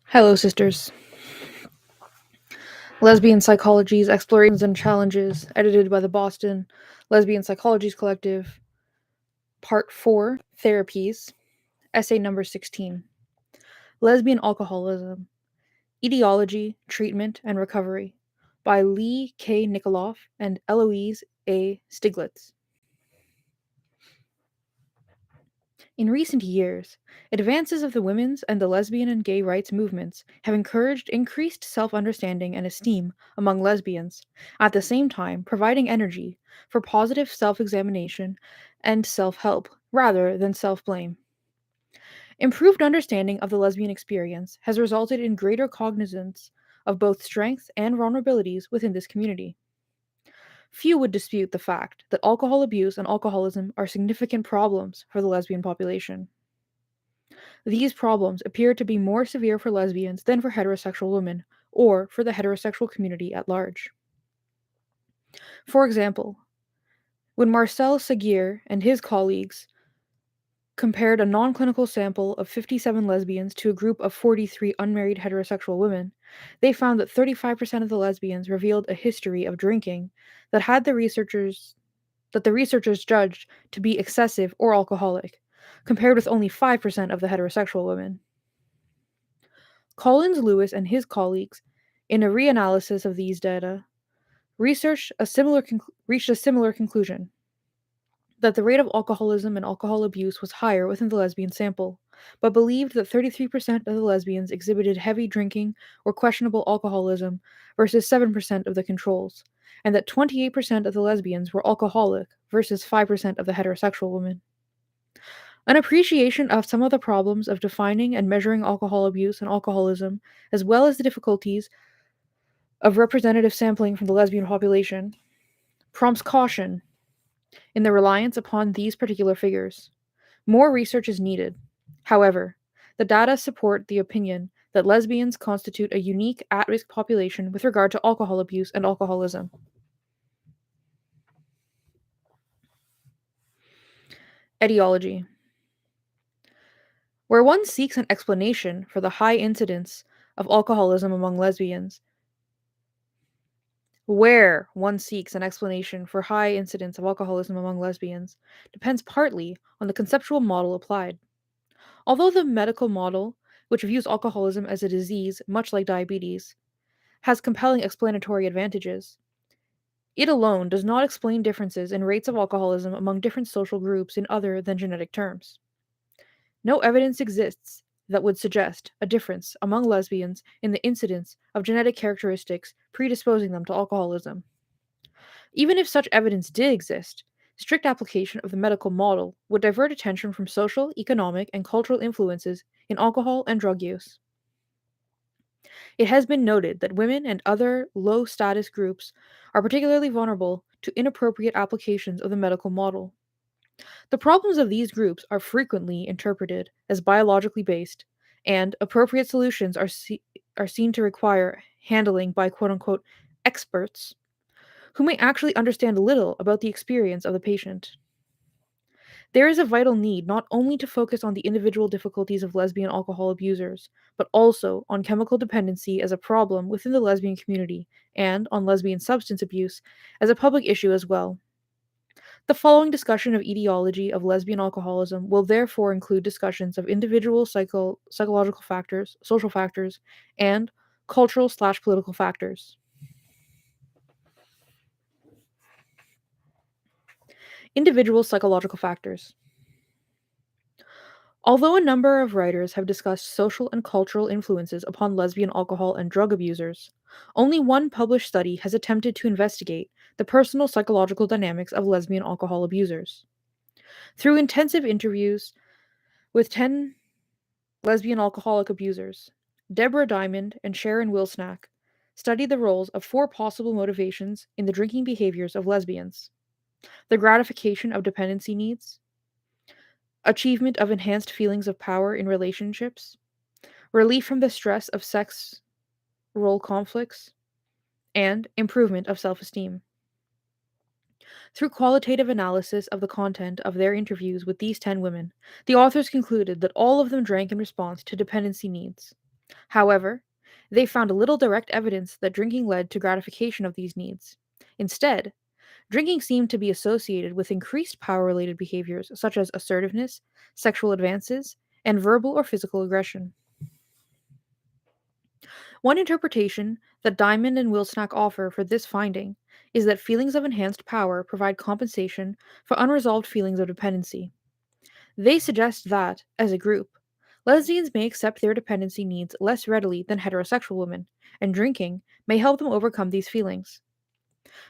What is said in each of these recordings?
Hello, sisters. Lesbian Psychologies, Explorations and Challenges, edited by the Boston Lesbian Psychologies Collective, Part 4, Therapies, Essay number 16. Lesbian Alcoholism, Etiology, Treatment, and Recovery, by Lee K. Nicoloff and Eloise A. Stiglitz. In recent years, advances of the women's and the lesbian and gay rights movements have encouraged increased self-understanding and esteem among lesbians, at the same time providing energy for positive self-examination and self-help rather than self-blame. Improved understanding of the lesbian experience has resulted in greater cognizance of both strengths and vulnerabilities within this community. Few would dispute the fact that alcohol abuse and alcoholism are significant problems for the lesbian population. These problems appear to be more severe for lesbians than for heterosexual women, or for the heterosexual community at large. For example, when Marcel Seguier and his colleagues compared a non-clinical sample of 57 lesbians to a group of 43 unmarried heterosexual women, they found that 35% of the lesbians revealed a history of drinking that the researchers judged to be excessive or alcoholic, compared with only 5% of the heterosexual women. Collins Lewis and his colleagues, in a reanalysis of these data, reached a similar conclusion that the rate of alcoholism and alcohol abuse was higher within the lesbian sample, but believed that 33% of the lesbians exhibited heavy drinking or questionable alcoholism versus 7% of the controls, and that 28% of the lesbians were alcoholic versus 5% of the heterosexual women. An appreciation of some of the problems of defining and measuring alcohol abuse and alcoholism, as well as the difficulties of representative sampling from the lesbian population, prompts caution in the reliance upon these particular figures. More research is needed. However, the data support the opinion that lesbians constitute a unique at-risk population with regard to alcohol abuse and alcoholism. Etiology. Where one seeks an explanation for the high incidence of alcoholism among lesbians, depends partly on the conceptual model applied. Although the medical model, which views alcoholism as a disease much like diabetes, has compelling explanatory advantages, it alone does not explain differences in rates of alcoholism among different social groups in other than genetic terms. No evidence exists that would suggest a difference among lesbians in the incidence of genetic characteristics predisposing them to alcoholism. Even if such evidence did exist, strict application of the medical model would divert attention from social, economic, and cultural influences in alcohol and drug use. It has been noted that women and other low status groups are particularly vulnerable to inappropriate applications of the medical model. The problems of these groups are frequently interpreted as biologically based, and appropriate solutions are seen to require handling by quote unquote experts who may actually understand little about the experience of the patient. There is a vital need not only to focus on the individual difficulties of lesbian alcohol abusers, but also on chemical dependency as a problem within the lesbian community, and on lesbian substance abuse as a public issue as well. The following discussion of etiology of lesbian alcoholism will therefore include discussions of individual psychological factors, social factors, and cultural/political factors. Individual psychological factors. Although a number of writers have discussed social and cultural influences upon lesbian alcohol and drug abusers, only one published study has attempted to investigate the personal psychological dynamics of lesbian alcohol abusers. Through intensive interviews with 10 lesbian alcoholic abusers, Deborah Diamond and Sharon Wilsnack studied the roles of 4 possible motivations in the drinking behaviors of lesbians: the gratification of dependency needs, achievement of enhanced feelings of power in relationships, relief from the stress of sex role conflicts, and improvement of self esteem. Through qualitative analysis of the content of their interviews with these 10 women, the authors concluded that all of them drank in response to dependency needs. However, they found little direct evidence that drinking led to gratification of these needs. Instead, drinking seemed to be associated with increased power related behaviors such as assertiveness, sexual advances, and verbal or physical aggression. One interpretation that Diamond and Wilsnack offer for this finding is that feelings of enhanced power provide compensation for unresolved feelings of dependency. They suggest that, as a group, lesbians may accept their dependency needs less readily than heterosexual women, and drinking may help them overcome these feelings.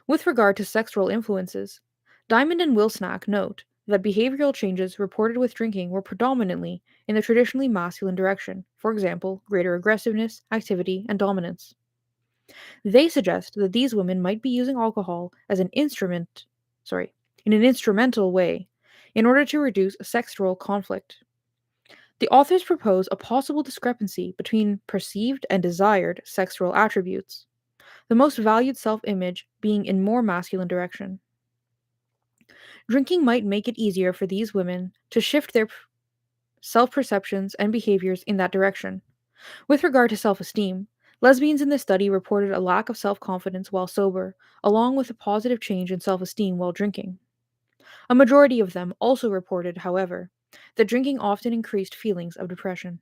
With regard to sexual influences, Diamond and Wilsnack note that behavioral changes reported with drinking were predominantly in the traditionally masculine direction, for example, greater aggressiveness, activity, and dominance. They suggest that these women might be using alcohol as an instrument, sorry, in an instrumental way, in order to reduce sexual conflict. The authors propose a possible discrepancy between perceived and desired sexual attributes, the most valued self image being in more masculine direction. Drinking might make it easier for these women to shift their self perceptions and behaviors in that direction. With regard to self esteem, lesbians in this study reported a lack of self confidence while sober, along with a positive change in self esteem while drinking. A majority of them also reported, however, that drinking often increased feelings of depression.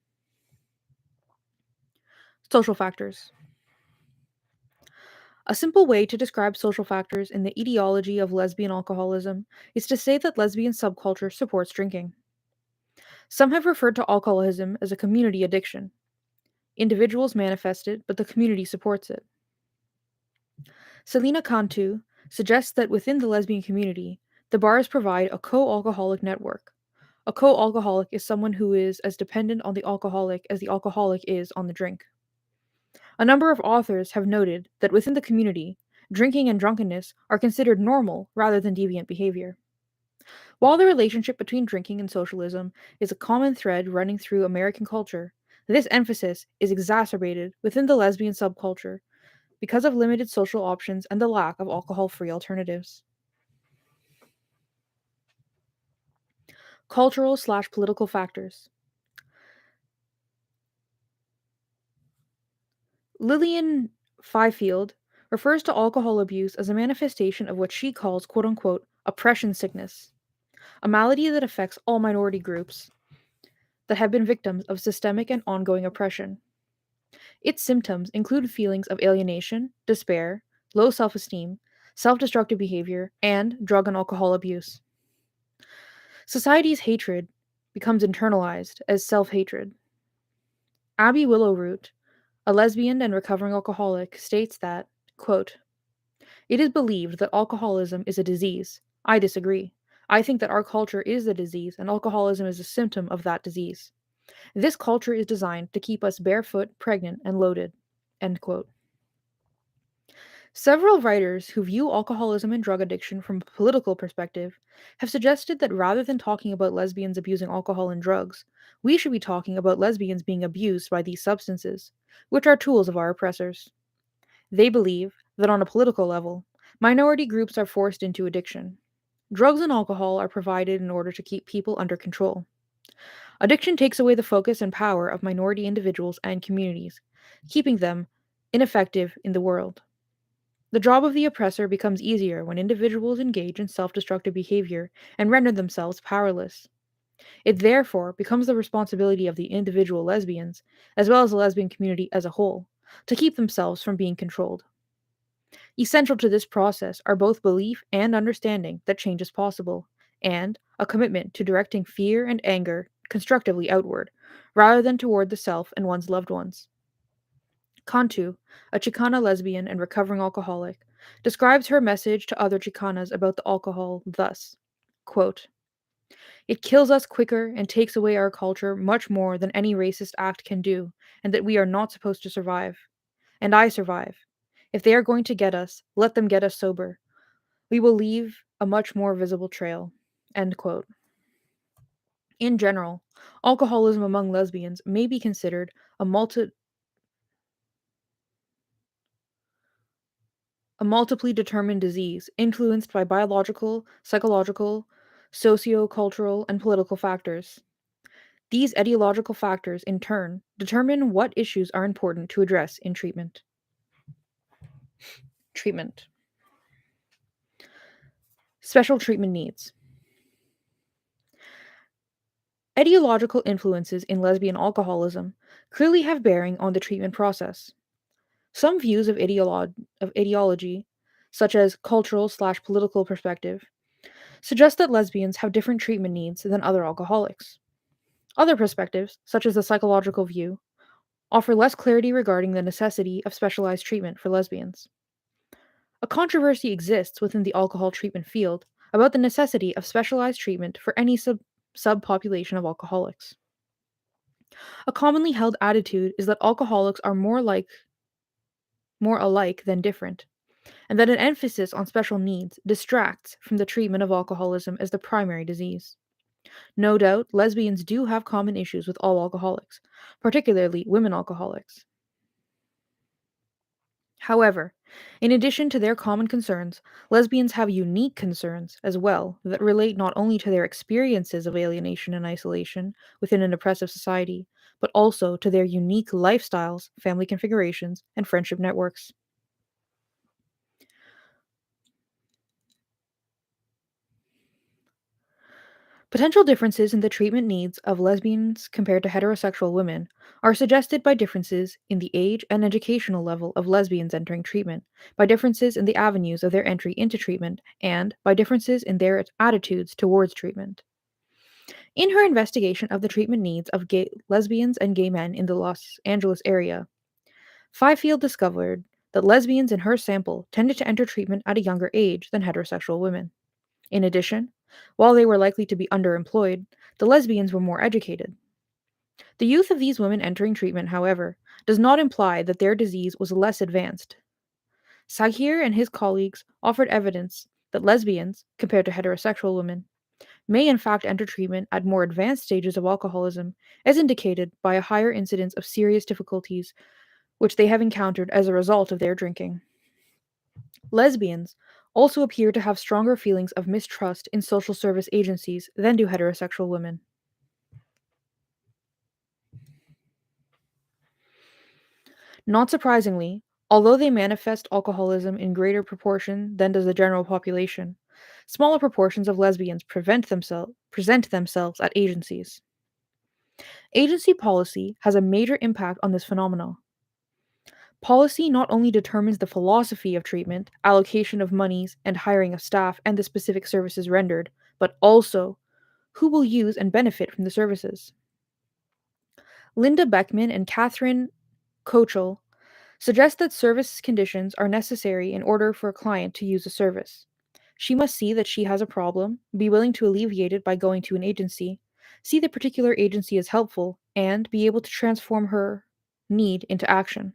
Social factors. A simple way to describe social factors in the etiology of lesbian alcoholism is to say that lesbian subculture supports drinking. Some have referred to alcoholism as a community addiction. Individuals manifest it, but the community supports it. Selina Cantu suggests that within the lesbian community, the bars provide a co-alcoholic network. A co-alcoholic is someone who is as dependent on the alcoholic as the alcoholic is on the drink. A number of authors have noted that within the community, drinking and drunkenness are considered normal rather than deviant behavior. While the relationship between drinking and socialism is a common thread running through American culture, this emphasis is exacerbated within the lesbian subculture because of limited social options and the lack of alcohol free alternatives. Cultural/political factors. Lillian Fifield refers to alcohol abuse as a manifestation of what she calls quote unquote oppression sickness, a malady that affects all minority groups that have been victims of systemic and ongoing oppression. Its symptoms include feelings of alienation, despair, low self esteem, self destructive behavior, and drug and alcohol abuse. Society's hatred becomes internalized as self hatred. Abby Willowroot, a lesbian and recovering alcoholic, states that, quote, it is believed that alcoholism is a disease. I disagree. I think that our culture is the disease, and alcoholism is a symptom of that disease. This culture is designed to keep us barefoot, pregnant, and loaded. End quote. Several writers who view alcoholism and drug addiction from a political perspective have suggested that rather than talking about lesbians abusing alcohol and drugs, we should be talking about lesbians being abused by these substances, which are tools of our oppressors. They believe that on a political level, minority groups are forced into addiction. Drugs and alcohol are provided in order to keep people under control. Addiction takes away the focus and power of minority individuals and communities, keeping them ineffective in the world. The job of the oppressor becomes easier when individuals engage in self destructive behavior and render themselves powerless. It therefore becomes the responsibility of the individual lesbians, as well as the lesbian community as a whole, to keep themselves from being controlled. Essential to this process are both belief and understanding that change is possible, and a commitment to directing fear and anger constructively outward, rather than toward the self and one's loved ones. Cantu, a Chicana lesbian and recovering alcoholic, describes her message to other Chicanas about the alcohol thus, quote, it kills us quicker and takes away our culture much more than any racist act can do, and that we are not supposed to survive. And I survive. If they are going to get us, let them get us sober. We will leave a much more visible trail. End quote. In general, alcoholism among lesbians may be considered a a multiply determined disease influenced by biological, psychological, socio-cultural, and political factors. These etiological factors, in turn, determine what issues are important to address in treatment. Treatment. Special treatment needs. Etiological influences in lesbian alcoholism clearly have bearing on the treatment process. Some views of etiology, such as cultural/political perspective, suggest that lesbians have different treatment needs than other alcoholics. Other perspectives, such as the psychological view, offer less clarity regarding the necessity of specialized treatment for lesbians. A controversy exists within the alcohol treatment field about the necessity of specialized treatment for any subpopulation of alcoholics. A commonly held attitude is that alcoholics are more alike than different, and that an emphasis on special needs distracts from the treatment of alcoholism as the primary disease. No doubt, lesbians do have common issues with all alcoholics, particularly women alcoholics. However, in addition to their common concerns, lesbians have unique concerns as well that relate not only to their experiences of alienation and isolation within an oppressive society, but also to their unique lifestyles, family configurations, and friendship networks. Potential differences in the treatment needs of lesbians compared to heterosexual women are suggested by differences in the age and educational level of lesbians entering treatment, by differences in the avenues of their entry into treatment, and by differences in their attitudes towards treatment. In her investigation of the treatment needs of lesbians and gay men in the Los Angeles area, Fifield discovered that lesbians in her sample tended to enter treatment at a younger age than heterosexual women. In addition, while they were likely to be underemployed, the lesbians were more educated. The youth of these women entering treatment, however, does not imply that their disease was less advanced. Saghir and his colleagues offered evidence that lesbians, compared to heterosexual women, may in fact enter treatment at more advanced stages of alcoholism, as indicated by a higher incidence of serious difficulties which they have encountered as a result of their drinking. Lesbians also appear to have stronger feelings of mistrust in social service agencies than do heterosexual women. Not surprisingly, although they manifest alcoholism in greater proportion than does the general population, smaller proportions of lesbians present themselves at agencies. Agency policy has a major impact on this phenomenon. Policy not only determines the philosophy of treatment, allocation of monies, and hiring of staff and the specific services rendered, but also who will use and benefit from the services. Linda Beckman and Catherine Kochel suggest that service conditions are necessary in order for a client to use a service. She must see that she has a problem, be willing to alleviate it by going to an agency, see the particular agency as helpful, and be able to transform her need into action.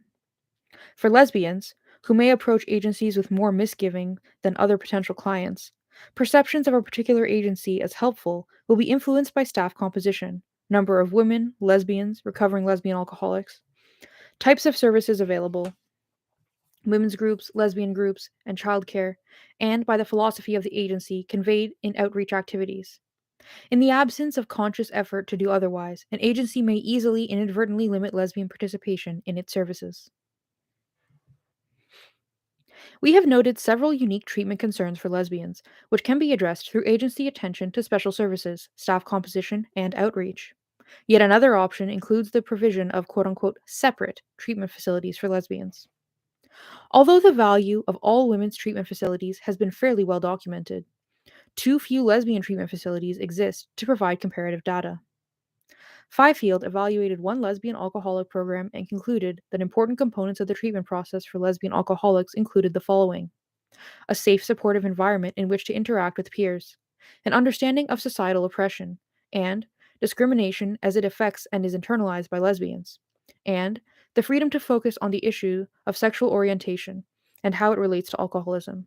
For lesbians, who may approach agencies with more misgiving than other potential clients, perceptions of a particular agency as helpful will be influenced by staff composition, number of women, lesbians, recovering lesbian alcoholics, types of services available, women's groups, lesbian groups, and childcare, and by the philosophy of the agency conveyed in outreach activities. In the absence of conscious effort to do otherwise, an agency may easily inadvertently limit lesbian participation in its services. We have noted several unique treatment concerns for lesbians, which can be addressed through agency attention to special services, staff composition, and outreach. Yet another option includes the provision of quote unquote separate treatment facilities for lesbians. Although the value of all women's treatment facilities has been fairly well documented, too few lesbian treatment facilities exist to provide comparative data. Fifield evaluated one lesbian alcoholic program and concluded that important components of the treatment process for lesbian alcoholics included the following: a safe, supportive environment in which to interact with peers, an understanding of societal oppression, and discrimination as it affects and is internalized by lesbians, and the freedom to focus on the issue of sexual orientation and how it relates to alcoholism.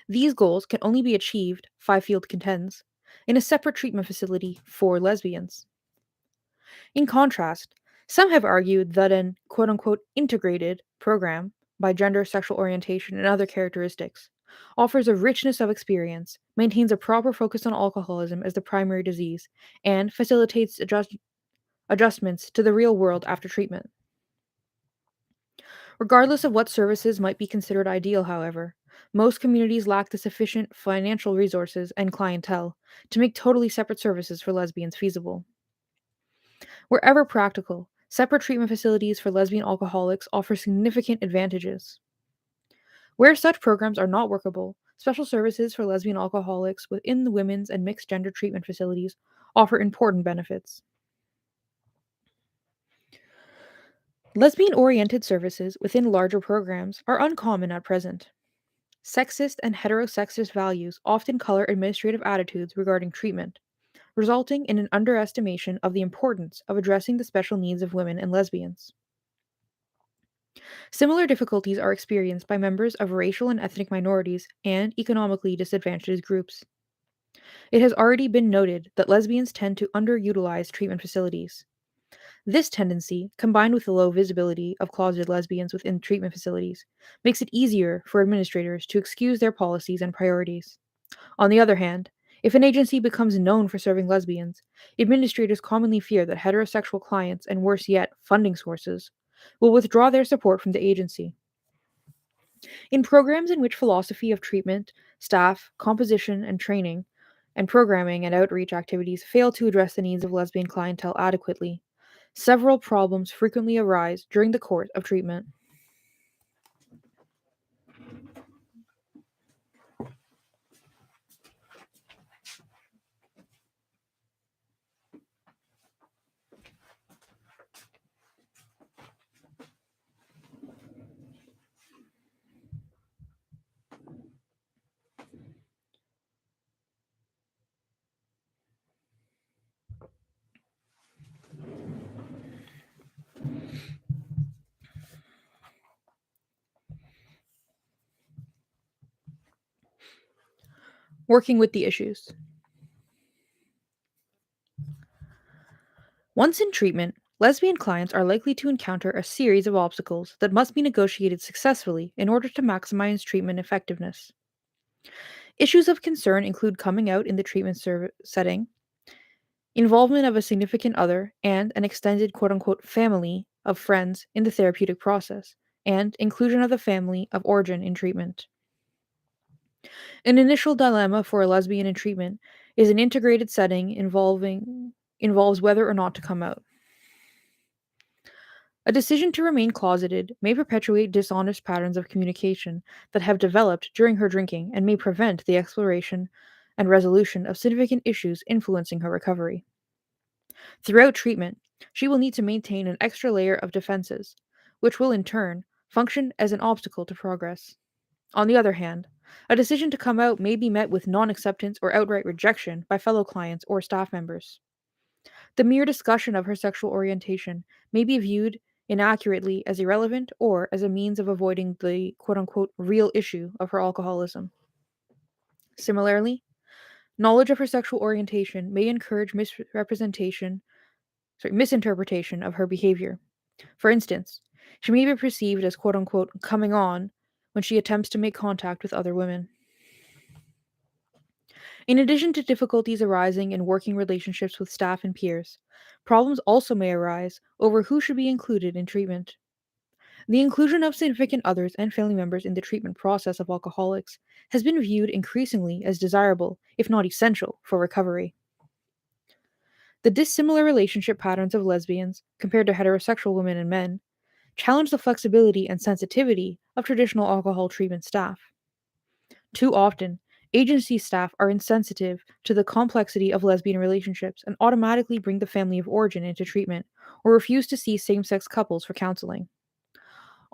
These goals can only be achieved, Fifield contends, in a separate treatment facility for lesbians. In contrast, some have argued that an quote unquote integrated program by gender, sexual orientation, and other characteristics, offers a richness of experience, maintains a proper focus on alcoholism as the primary disease, and facilitates adjustments to the real world after treatment. Regardless of what services might be considered ideal, however, most communities lack the sufficient financial resources and clientele to make totally separate services for lesbians feasible. Wherever practical, separate treatment facilities for lesbian alcoholics offer significant advantages. Where such programs are not workable, special services for lesbian alcoholics within the women's and mixed gender treatment facilities offer important benefits. Lesbian oriented services within larger programs are uncommon at present. Sexist and heterosexist values often color administrative attitudes regarding treatment, resulting in an underestimation of the importance of addressing the special needs of women and lesbians. Similar difficulties are experienced by members of racial and ethnic minorities and economically disadvantaged groups. It has already been noted that lesbians tend to underutilize treatment facilities. This tendency, combined with the low visibility of closeted lesbians within treatment facilities, makes it easier for administrators to excuse their policies and priorities. On the other hand, if an agency becomes known for serving lesbians, administrators commonly fear that heterosexual clients and worse yet, funding sources will withdraw their support from the agency. In programs in which philosophy of treatment, staff, composition, and training, and programming and outreach activities fail to address the needs of lesbian clientele adequately, several problems frequently arise during the course of treatment. Working with the issues. Once in treatment, lesbian clients are likely to encounter a series of obstacles that must be negotiated successfully in order to maximize treatment effectiveness. Issues of concern include coming out in the treatment setting, involvement of a significant other, and an extended quote unquote family of friends in the therapeutic process, and inclusion of the family of origin in treatment. An initial dilemma for a lesbian in treatment is an integrated setting involves whether or not to come out. A decision to remain closeted may perpetuate dishonest patterns of communication that have developed during her drinking and may prevent the exploration and resolution of significant issues influencing her recovery. Throughout treatment, she will need to maintain an extra layer of defenses, which will in turn function as an obstacle to progress. On the other hand, a decision to come out may be met with non acceptance or outright rejection by fellow clients or staff members. The mere discussion of her sexual orientation may be viewed inaccurately as irrelevant or as a means of avoiding the quote unquote real issue of her alcoholism. Similarly, knowledge of her sexual orientation may encourage misinterpretation of her behavior. For instance, she may be perceived as quote unquote coming on when she attempts to make contact with other women. In addition to difficulties arising in working relationships with staff and peers, problems also may arise over who should be included in treatment. The inclusion of significant others and family members in the treatment process of alcoholics has been viewed increasingly as desirable, if not essential, for recovery. The dissimilar relationship patterns of lesbians, compared to heterosexual women and men, challenge the flexibility and sensitivity of traditional alcohol treatment staff. Too often, agency staff are insensitive to the complexity of lesbian relationships and automatically bring the family of origin into treatment or refuse to see same sex couples for counseling.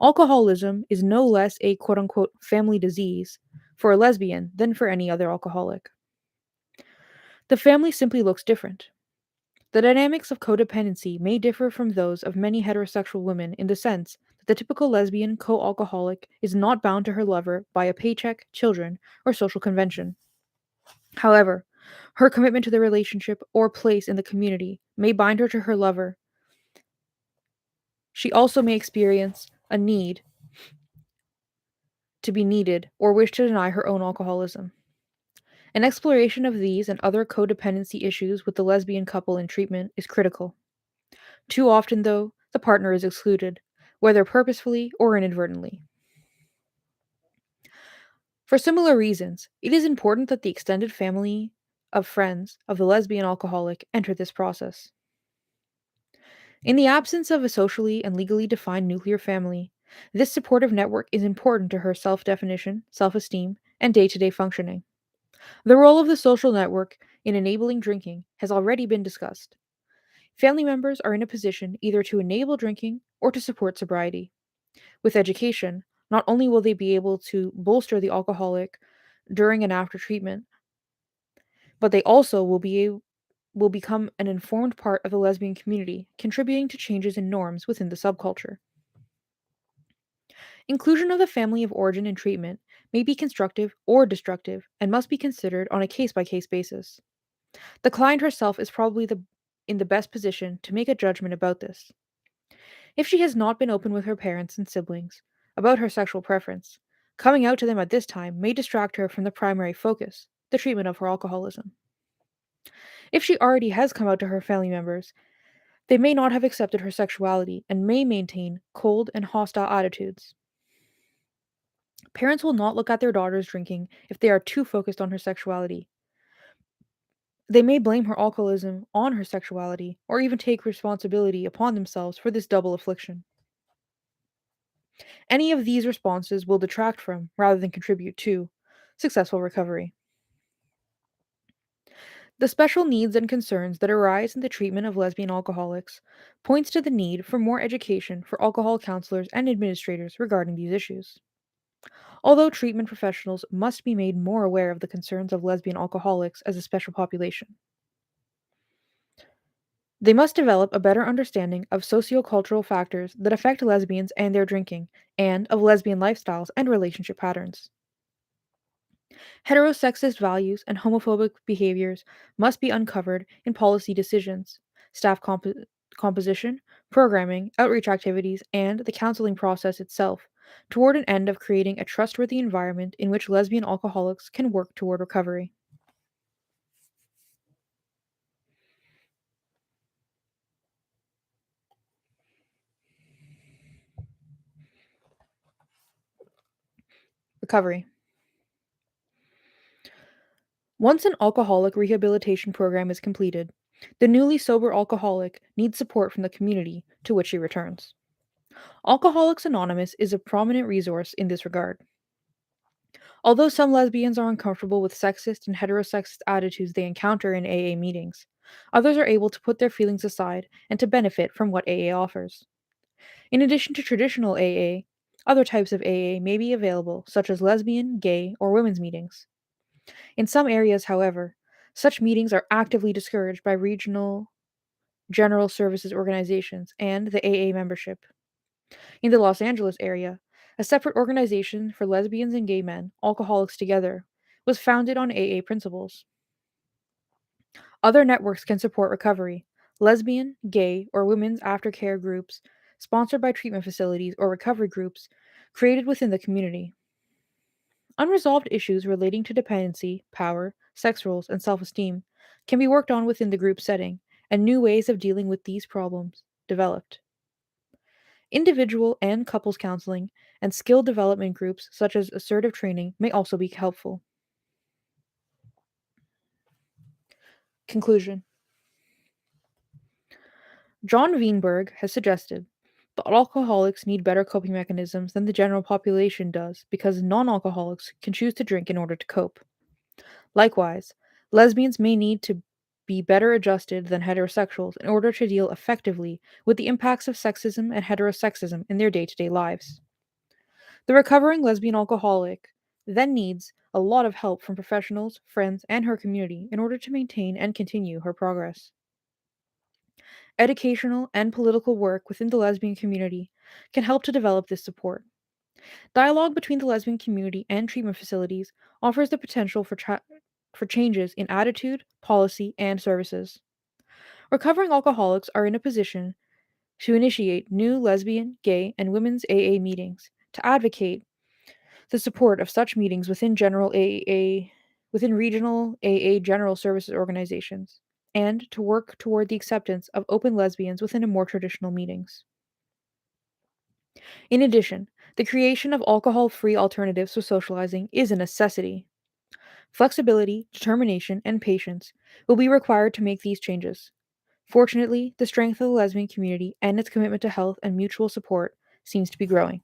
Alcoholism is no less a quote unquote family disease for a lesbian than for any other alcoholic. The family simply looks different. The dynamics of codependency may differ from those of many heterosexual women in the sense that the typical lesbian co-alcoholic is not bound to her lover by a paycheck, children, or social convention. However, her commitment to the relationship or place in the community may bind her to her lover. She also may experience a need to be needed or wish to deny her own alcoholism. An exploration of these and other codependency issues with the lesbian couple in treatment is critical. Too often, though, the partner is excluded, whether purposefully or inadvertently. For similar reasons, it is important that the extended family of friends of the lesbian alcoholic enter this process. In the absence of a socially and legally defined nuclear family, this supportive network is important to her self definition, self esteem, and day to day functioning. The role of the social network in enabling drinking has already been discussed. Family members are in a position either to enable drinking or to support sobriety. With education, not only will they be able to bolster the alcoholic during and after treatment, but they also will become an informed part of the lesbian community, contributing to changes in norms within the subculture. Inclusion of the family of origin in treatment may be constructive or destructive and must be considered on a case by case basis. The client herself is probably in the best position to make a judgment about this. If she has not been open with her parents and siblings about her sexual preference, coming out to them at this time may distract her from the primary focus, the treatment of her alcoholism. If she already has come out to her family members, they may not have accepted her sexuality and may maintain cold and hostile attitudes. Parents will not look at their daughters drinking if they are too focused on her sexuality. They may blame her alcoholism on her sexuality or even take responsibility upon themselves for this double affliction. Any of these responses will detract from, rather than contribute to, successful recovery. The special needs and concerns that arise in the treatment of lesbian alcoholics points to the need for more education for alcohol counselors and administrators regarding these issues. Although treatment professionals must be made more aware of the concerns of lesbian alcoholics as a special population, they must develop a better understanding of sociocultural factors that affect lesbians and their drinking, and of lesbian lifestyles and relationship patterns. Heterosexist values and homophobic behaviors must be uncovered in policy decisions, composition, programming, outreach activities, and the counseling process itself, toward an end of creating a trustworthy environment in which lesbian alcoholics can work toward recovery. Recovery. Once an alcoholic rehabilitation program is completed, the newly sober alcoholic needs support from the community to which he returns. Alcoholics Anonymous is a prominent resource in this regard. Although some lesbians are uncomfortable with sexist and heterosexist attitudes they encounter in AA meetings, others are able to put their feelings aside and to benefit from what AA offers. In addition to traditional AA, other types of AA may be available, such as lesbian, gay, or women's meetings. In some areas, however, such meetings are actively discouraged by regional general services organizations and the AA membership. In the Los Angeles area, a separate organization for lesbians and gay men, Alcoholics Together, was founded on AA principles. Other networks can support recovery: lesbian, gay, or women's aftercare groups sponsored by treatment facilities or recovery groups created within the community. Unresolved issues relating to dependency, power, sex roles, and self esteem can be worked on within the group setting, and new ways of dealing with these problems developed. Individual and couples counseling and skill development groups such as assertive training may also be helpful. Conclusion. John Veenberg has suggested that alcoholics need better coping mechanisms than the general population does because non alcoholics can choose to drink in order to cope. Likewise, lesbians may need to be better adjusted than heterosexuals in order to deal effectively with the impacts of sexism and heterosexism in their day to day lives. The recovering lesbian alcoholic then needs a lot of help from professionals, friends, and her community in order to maintain and continue her progress. Educational and political work within the lesbian community can help to develop this support. Dialogue between the lesbian community and treatment facilities offers the potential for changes in attitude, policy, and services. Recovering alcoholics are in a position to initiate new lesbian, gay, and women's AA meetings to advocate the support of such meetings within regional AA general services organizations, and to work toward the acceptance of open lesbians within a more traditional meetings. In addition, the creation of alcohol-free alternatives for socializing is a necessity. Flexibility, determination, and patience will be required to make these changes. Fortunately, the strength of the lesbian community and its commitment to health and mutual support seems to be growing.